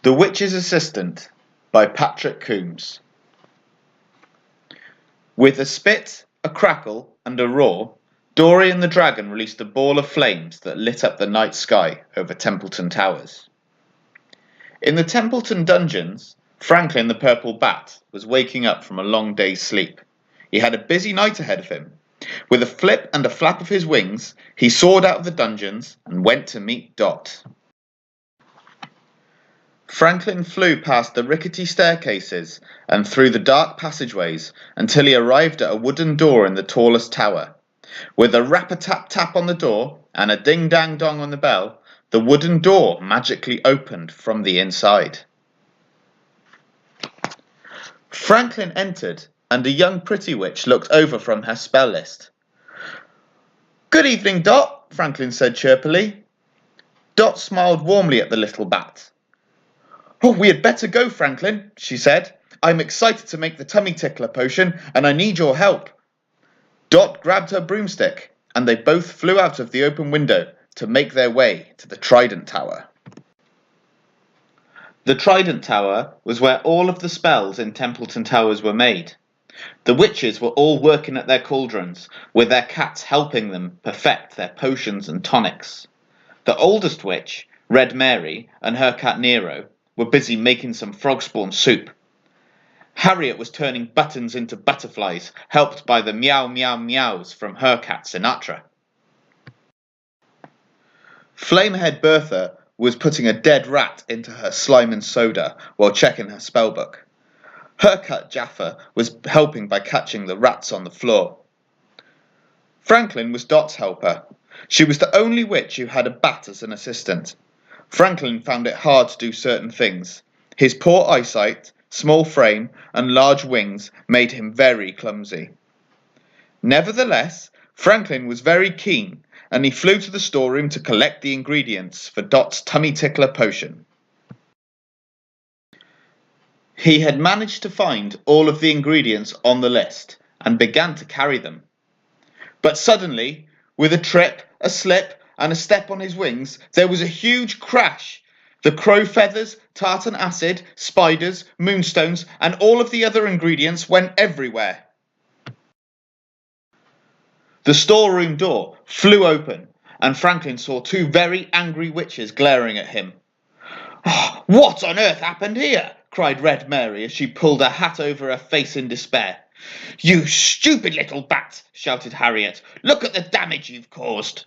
The Witch's Assistant by Patrick Coombes. With a spit, a crackle, and a roar, Dorian the dragon released a ball of flames that lit up the night sky over Templeton Towers. In the Templeton dungeons, Franklin the purple bat was waking up from a long day's sleep. He had a busy night ahead of him. With a flip and a flap of his wings, he soared out of the dungeons and went to meet Dot. Franklin flew past the rickety staircases and through the dark passageways until he arrived at a wooden door in the tallest tower. With a rap-a-tap-tap on the door and a ding-dang-dong on the bell, the wooden door magically opened from the inside. Franklin entered, and a young pretty witch looked over from her spell list. "Good evening, Dot," Franklin said chirpily. Dot smiled warmly at the little bat. "Oh, we had better go, Franklin," she said. "I'm excited to make the tummy tickler potion, and I need your help." Dot grabbed her broomstick, and they both flew out of the open window to make their way to the Trident Tower. The Trident Tower was where all of the spells in Templeton Towers were made. The witches were all working at their cauldrons, with their cats helping them perfect their potions and tonics. The oldest witch, Red Mary, and her cat Nero were busy making some frog spawn soup. Harriet was turning buttons into butterflies, helped by the meow meow meows from her cat Sinatra. Flamehead Bertha was putting a dead rat into her slime and soda while checking her spellbook. Her cat Jaffa was helping by catching the rats on the floor. Franklin was Dot's helper. She was the only witch who had a bat as an assistant. Franklin found it hard to do certain things. His poor eyesight, small frame, and large wings made him very clumsy. Nevertheless, Franklin was very keen, and he flew to the storeroom to collect the ingredients for Dot's tummy tickler potion. He had managed to find all of the ingredients on the list and began to carry them. But suddenly, with a trip, a slip, and a step on his wings, there was a huge crash. The crow feathers, tartan acid, spiders, moonstones, and all of the other ingredients went everywhere. The storeroom door flew open, and Franklin saw two very angry witches glaring at him. "Oh, what on earth happened here?" cried Red Mary as she pulled her hat over her face in despair. "You stupid little bat!" shouted Harriet. "Look at the damage you've caused."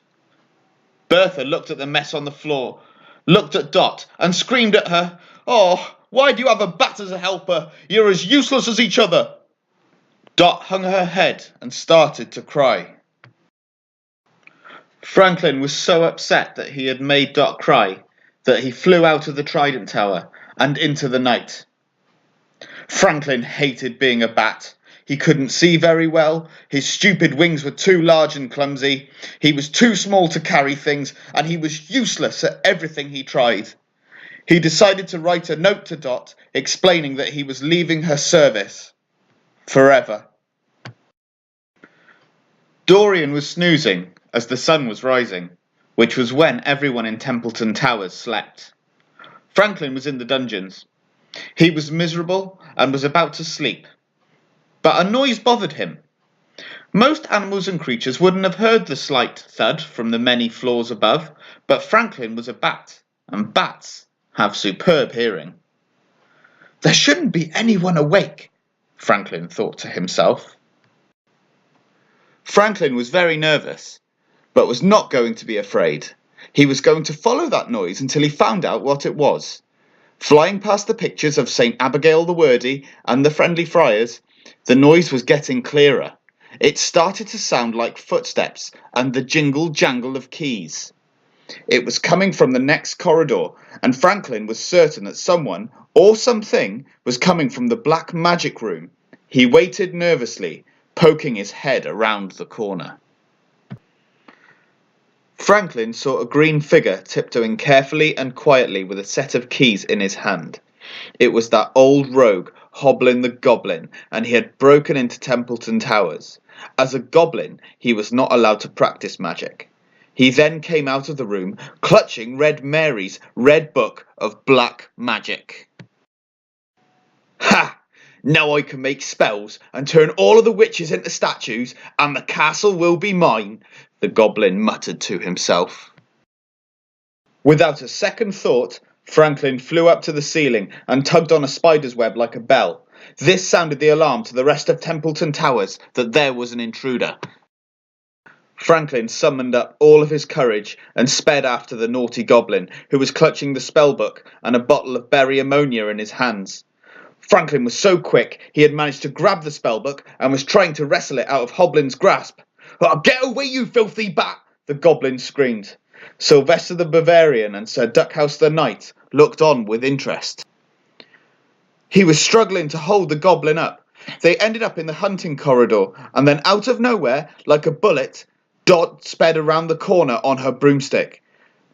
Bertha looked at the mess on the floor, looked at Dot, and screamed at her, "Oh, why do you have a bat as a helper? You're as useless as each other." Dot hung her head and started to cry. Franklin was so upset that he had made Dot cry that he flew out of the Trident Tower and into the night. Franklin hated being a bat. He couldn't see very well, his stupid wings were too large and clumsy, he was too small to carry things, and he was useless at everything he tried. He decided to write a note to Dot explaining that he was leaving her service forever. Dorian was snoozing as the sun was rising, which was when everyone in Templeton Towers slept. Franklin was in the dungeons. He was miserable and was about to sleep. But a noise bothered him. Most animals and creatures wouldn't have heard the slight thud from the many floors above, but Franklin was a bat, and bats have superb hearing. "There shouldn't be anyone awake," Franklin thought to himself. Franklin was very nervous, but was not going to be afraid. He was going to follow that noise until he found out what it was. Flying past the pictures of St. Abigail the Wordy and the Friendly Friars, the noise was getting clearer. It started to sound like footsteps and the jingle-jangle of keys. It was coming from the next corridor, and Franklin was certain that someone or something was coming from the black magic room. He waited nervously, poking his head around the corner. Franklin saw a green figure tiptoeing carefully and quietly with a set of keys in his hand. It was that old rogue, Hoblin the Goblin, and he had broken into Templeton Towers. As a goblin, he was not allowed to practice magic. He then came out of the room, clutching Red Mary's red book of black magic. Ha! Now I can make spells and turn all of the witches into statues, and the castle will be mine, the goblin muttered to himself. Without a second thought, Franklin flew up to the ceiling and tugged on a spider's web like a bell. This sounded the alarm to the rest of Templeton Towers that there was an intruder. Franklin summoned up all of his courage and sped after the naughty goblin, who was clutching the spellbook and a bottle of berry ammonia in his hands. Franklin was so quick he had managed to grab the spellbook and was trying to wrestle it out of Hoblin's grasp. "Oh, get away, you filthy bat!" the goblin screamed. Sylvester the Bavarian and Sir Duckhouse the Knight looked on with interest. He was struggling to hold the goblin up. They ended up in the hunting corridor, and then out of nowhere, like a bullet, Dot sped around the corner on her broomstick.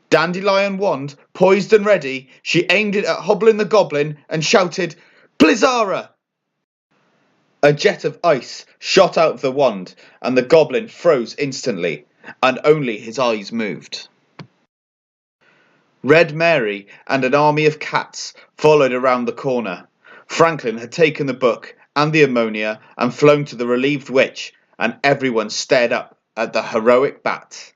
Dandelion wand, poised and ready, she aimed it at Hoblin the goblin and shouted, "Blizzara!" A jet of ice shot out of the wand, and the goblin froze instantly, and only his eyes moved. Red Mary and an army of cats followed around the corner. Franklin had taken the book and the ammonia and flown to the relieved witch, and everyone stared up at the heroic bat.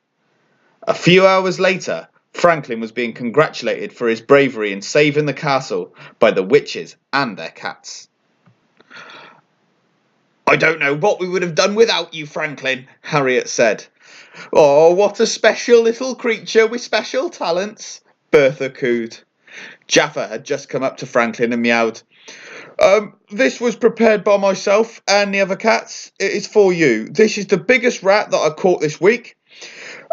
A few hours later, Franklin was being congratulated for his bravery in saving the castle by the witches and their cats. "I don't know what we would have done without you, Franklin," Harriet said. "Oh, what a special little creature with special talents," Bertha cooed. Jaffa had just come up to Franklin and meowed. This was prepared by myself and the other cats. It is for you. This is the biggest rat that I caught this week,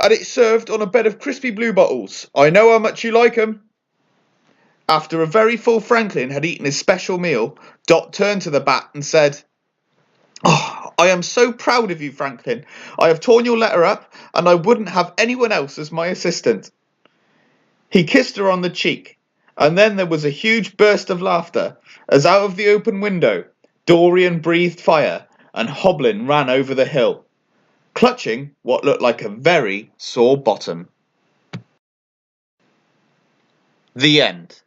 and it's served on a bed of crispy blue bottles. I know how much you like 'em." After a very full Franklin had eaten his special meal, Dot turned to the bat and said, "Oh, I am so proud of you, Franklin. I have torn your letter up, and I wouldn't have anyone else as my assistant." He kissed her on the cheek, and then there was a huge burst of laughter as out of the open window Dorian breathed fire and Hoblin ran over the hill, clutching what looked like a very sore bottom. The end.